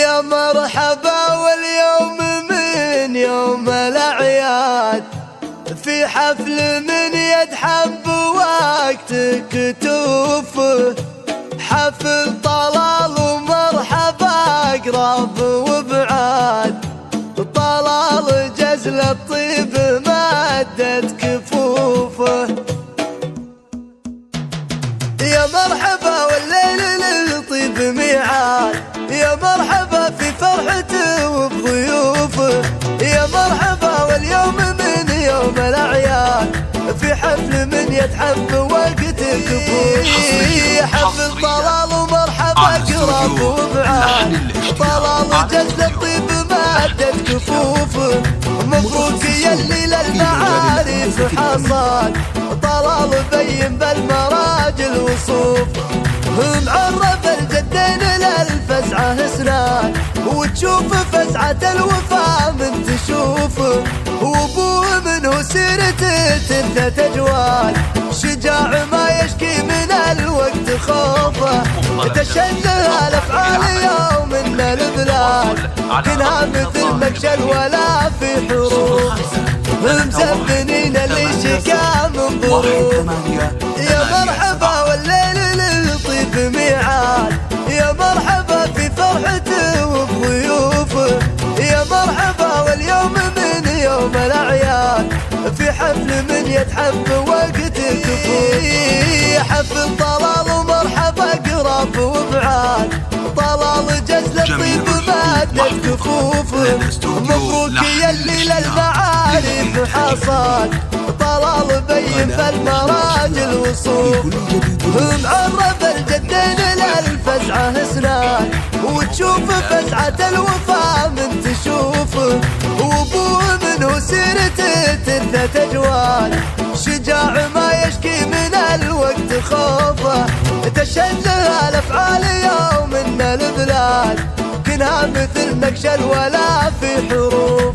يا مرحبا واليوم من يوم الأعياد، في حفل من يد حب وقتك توفه، حفل طلال ومرحبا قراب وبعاد، طلال جزل الطيب مدت كفوفه. يا مرحبا والليل للطيب ميعاد، يا مرحبا في فرحته وبضيوفه، يا مرحبا واليوم من يوم الأعياد، في حفل من يتحب وقتك فيه، حفل طلال ومرحبا قراب وبعاد، طلال جزل الطيب مادت كفوفه، مبروك يلي للمعارف حصاد، طلال بين بالمراجل وصوف، معرف الجدين للفزعة اسنان، وتشوف فزعة الوفا من تشوفه، وابوه منه سيرته تنثى تجوال، شجاع ما يشكي من الوقت خوفه، تشنه الافعال يوم من البلاد، كنها مثل مكشل ولا في حروف، مزبنين اللي شكا من ظروف. يا مرحبا والليل للطيب ميعاد، يا مرحبا في فرحته وبضيوفه، يا مرحبا واليوم من يوم الأعياد، في حفل من يتحب وقتك فيه، حفل طلال ومرحبا قراب وبعاد، طلال جزل الطيب مادت كفوفه، مبروك يلي للمعارف حصاد، طلال بين بالمراجل وصوف، معرف الجدين للفزعة اسنان، وتشوف فزعة الوفا من تشوفه، وابوه منه سيرته تنثى تجوال، شجاع ما يشكي من الوقت خوفه، تشنه الافعال يوم من البلاد، كنها مثل مكشل ولا في حروف.